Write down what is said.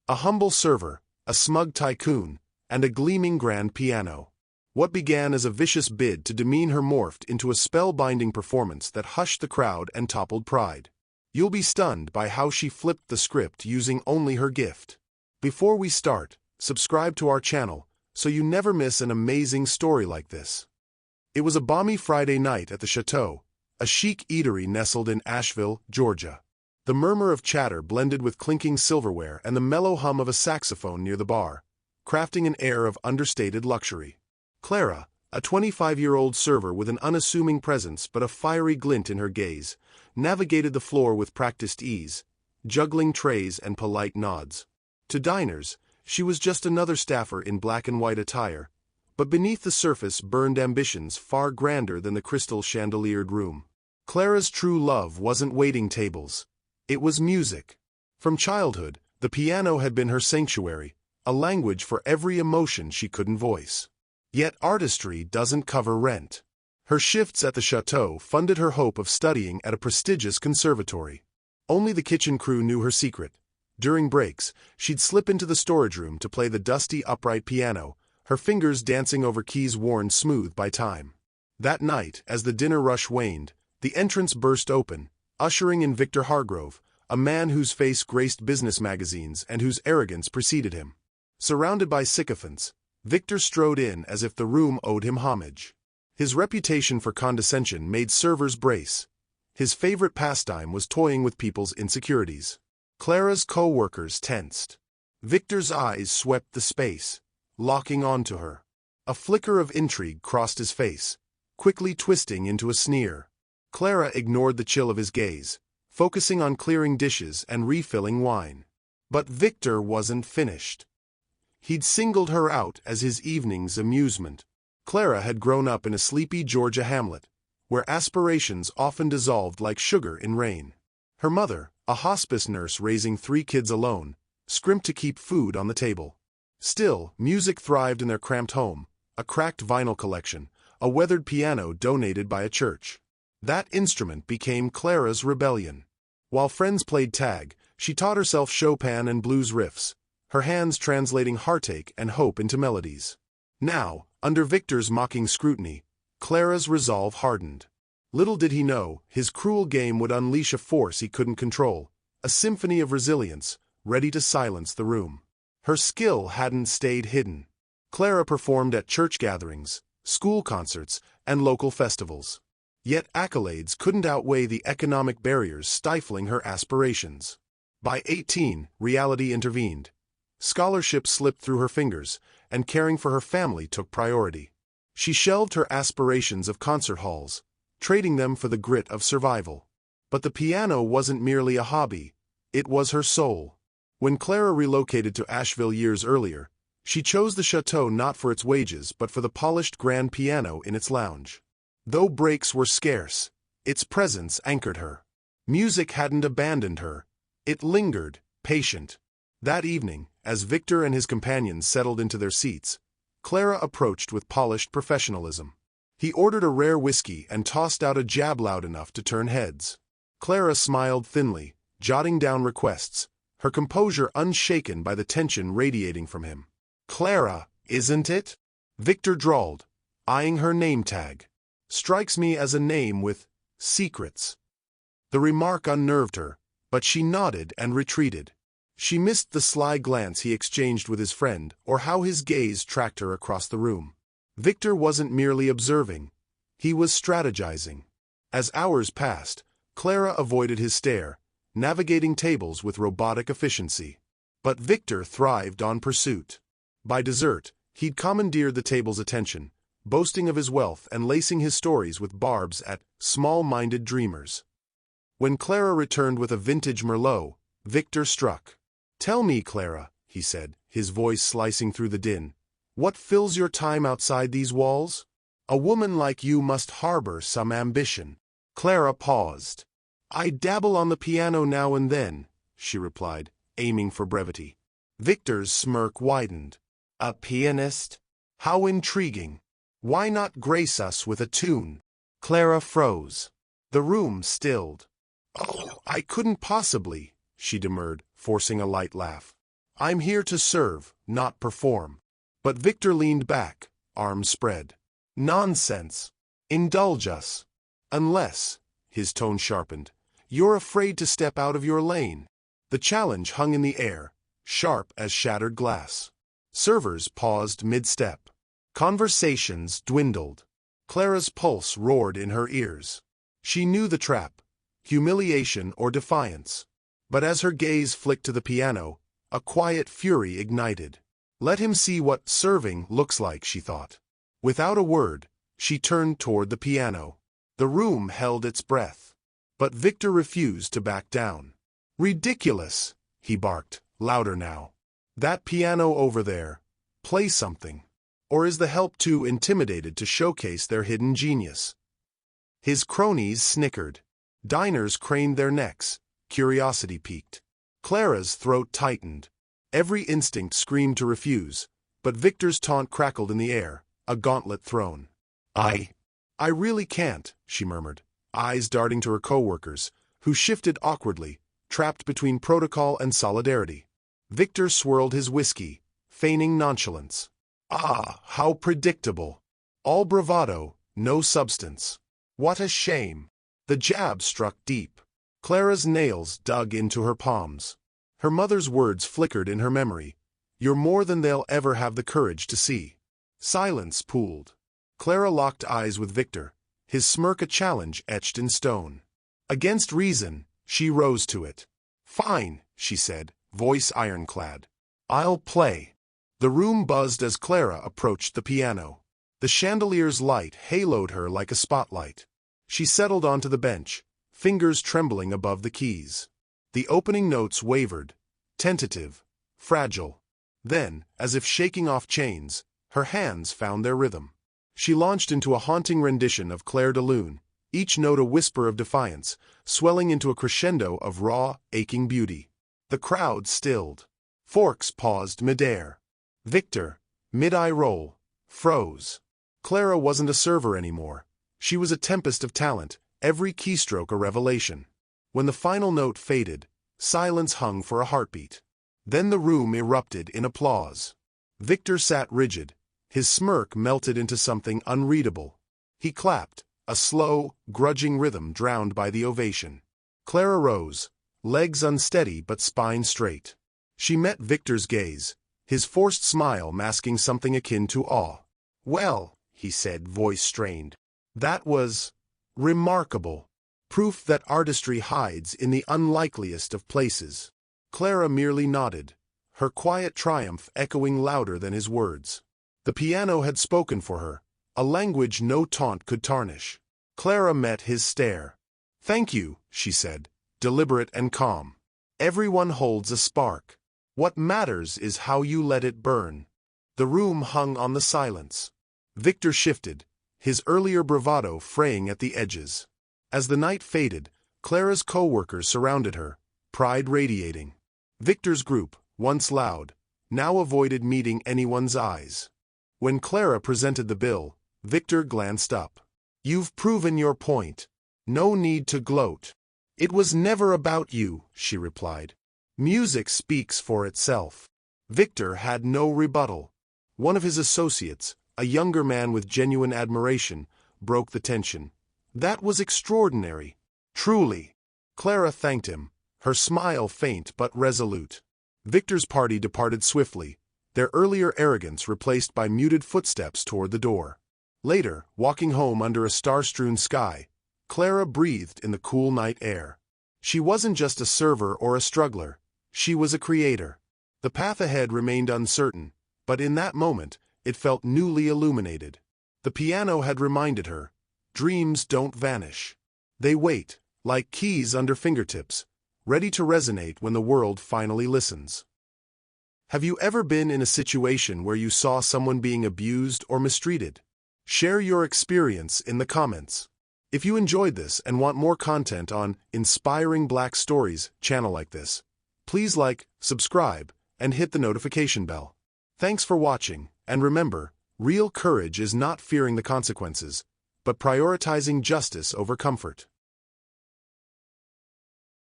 A humble server, a smug tycoon, and a gleaming grand piano. What began as a vicious bid to demean her morphed into a spellbinding performance that hushed the crowd and toppled pride. You'll be stunned by how she flipped the script using only her gift. Before we start, subscribe to our channel so you never miss an amazing story like this. It was a balmy Friday night at the Chateau, a chic eatery nestled in Asheville, Georgia. The murmur of chatter blended with clinking silverware and the mellow hum of a saxophone near the bar, crafting an air of understated luxury. Clara, a 25-year-old server with an unassuming presence but a fiery glint in her gaze, navigated the floor with practiced ease, juggling trays and polite nods. To diners, she was just another staffer in black and white attire, but beneath the surface burned ambitions far grander than the crystal chandeliered room. Clara's true love wasn't waiting tables. It was music. From childhood, the piano had been her sanctuary, a language for every emotion she couldn't voice. Yet artistry doesn't cover rent. Her shifts at the Chateau funded her hope of studying at a prestigious conservatory. Only the kitchen crew knew her secret. During breaks, she'd slip into the storage room to play the dusty upright piano, her fingers dancing over keys worn smooth by time. That night, as the dinner rush waned, the entrance burst open, ushering in Victor Hargrove, a man whose face graced business magazines and whose arrogance preceded him. Surrounded by sycophants, Victor strode in as if the room owed him homage. His reputation for condescension made servers brace. His favorite pastime was toying with people's insecurities. Clara's co-workers tensed. Victor's eyes swept the space, locking onto her. A flicker of intrigue crossed his face, quickly twisting into a sneer. Clara ignored the chill of his gaze, focusing on clearing dishes and refilling wine. But Victor wasn't finished. He'd singled her out as his evening's amusement. Clara had grown up in a sleepy Georgia hamlet, where aspirations often dissolved like sugar in rain. Her mother, a hospice nurse raising 3 kids alone, scrimped to keep food on the table. Still, music thrived in their cramped home, a cracked vinyl collection, a weathered piano donated by a church. That instrument became Clara's rebellion. While friends played tag, she taught herself Chopin and blues riffs, her hands translating heartache and hope into melodies. Now, under Victor's mocking scrutiny, Clara's resolve hardened. Little did he know, his cruel game would unleash a force he couldn't control, a symphony of resilience, ready to silence the room. Her skill hadn't stayed hidden. Clara performed at church gatherings, school concerts, and local festivals. Yet accolades couldn't outweigh the economic barriers stifling her aspirations. By 18, reality intervened. Scholarship slipped through her fingers, and caring for her family took priority. She shelved her aspirations of concert halls, trading them for the grit of survival. But the piano wasn't merely a hobby, it was her soul. When Clara relocated to Asheville years earlier, she chose the Chateau not for its wages but for the polished grand piano in its lounge. Though breaks were scarce, its presence anchored her. Music hadn't abandoned her, it lingered, patient. That evening, as Victor and his companions settled into their seats, Clara approached with polished professionalism. He ordered a rare whiskey and tossed out a jab loud enough to turn heads. Clara smiled thinly, jotting down requests, her composure unshaken by the tension radiating from him. "Clara, isn't it?" Victor drawled, eyeing her name tag. "Strikes me as a name with secrets." The remark unnerved her, but she nodded and retreated. She missed the sly glance he exchanged with his friend or how his gaze tracked her across the room. Victor wasn't merely observing, he was strategizing. As hours passed, Clara avoided his stare, navigating tables with robotic efficiency. But Victor thrived on pursuit. By dessert, he'd commandeered the table's attention, boasting of his wealth and lacing his stories with barbs at small-minded dreamers. When Clara returned with a vintage Merlot, Victor struck. "Tell me, Clara," he said, his voice slicing through the din, "what fills your time outside these walls? A woman like you must harbor some ambition." Clara paused. "I dabble on the piano now and then," she replied, aiming for brevity. Victor's smirk widened. "A pianist? How intriguing. Why not grace us with a tune?" Clara froze. The room stilled. "Oh, I couldn't possibly," she demurred, forcing a light laugh. I'm here to serve, not perform. But Victor leaned back, arms spread. Nonsense. Indulge us. Unless, his tone sharpened, you're afraid to step out of your lane. The challenge hung in the air, sharp as shattered glass. Servers paused mid-step. Conversations dwindled. Clara's pulse roared in her ears. She knew the trap, humiliation or defiance. But as her gaze flicked to the piano, a quiet fury ignited. Let him see what serving looks like, she thought. Without a word, she turned toward the piano. The room held its breath. But Victor refused to back down. Ridiculous, he barked, louder now. That piano over there. Play something. Or is the help too intimidated to showcase their hidden genius? His cronies snickered. Diners craned their necks, curiosity piqued. Clara's throat tightened. Every instinct screamed to refuse, but Victor's taunt crackled in the air, a gauntlet thrown. I really can't, she murmured, eyes darting to her co-workers, who shifted awkwardly, trapped between protocol and solidarity. Victor swirled his whiskey, feigning nonchalance. Ah, how predictable. All bravado, no substance. What a shame. The jab struck deep. Clara's nails dug into her palms. Her mother's words flickered in her memory. You're more than they'll ever have the courage to see. Silence pooled. Clara locked eyes with Victor, his smirk a challenge etched in stone. Against reason, she rose to it. Fine, she said, voice ironclad. I'll play. The room buzzed as Clara approached the piano. The chandelier's light haloed her like a spotlight. She settled onto the bench, fingers trembling above the keys. The opening notes wavered, tentative, fragile. Then, as if shaking off chains, her hands found their rhythm. She launched into a haunting rendition of Clair de Lune, each note a whisper of defiance, swelling into a crescendo of raw, aching beauty. The crowd stilled. Forks paused midair. Victor, mid-eye roll, froze. Clara wasn't a server anymore. She was a tempest of talent, every keystroke a revelation. When the final note faded, silence hung for a heartbeat. Then the room erupted in applause. Victor sat rigid, his smirk melted into something unreadable. He clapped, a slow, grudging rhythm drowned by the ovation. Clara rose, legs unsteady but spine straight. She met Victor's gaze, his forced smile masking something akin to awe. Well, he said, voice strained. That was remarkable. Proof that artistry hides in the unlikeliest of places. Clara merely nodded, her quiet triumph echoing louder than his words. The piano had spoken for her, a language no taunt could tarnish. Clara met his stare. Thank you, she said, deliberate and calm. Everyone holds a spark. What matters is how you let it burn. The room hung on the silence. Victor shifted, his earlier bravado fraying at the edges. As the night faded, Clara's co-workers surrounded her, pride radiating. Victor's group, once loud, now avoided meeting anyone's eyes. When Clara presented the bill, Victor glanced up. You've proven your point. No need to gloat. It was never about you, she replied. Music speaks for itself. Victor had no rebuttal. One of his associates, a younger man with genuine admiration, broke the tension. That was extraordinary. Truly. Clara thanked him, her smile faint but resolute. Victor's party departed swiftly, their earlier arrogance replaced by muted footsteps toward the door. Later, walking home under a star-strewn sky, Clara breathed in the cool night air. She wasn't just a server or a struggler, she was a creator. The path ahead remained uncertain, but in that moment, it felt newly illuminated. The piano had reminded her, dreams don't vanish. They wait, like keys under fingertips, ready to resonate when the world finally listens. Have you ever been in a situation where you saw someone being abused or mistreated? Share your experience in the comments. If you enjoyed this and want more content on inspiring Black stories channel like this, please like, subscribe, and hit the notification bell. Thanks for watching, and remember, real courage is not fearing the consequences, but prioritizing justice over comfort.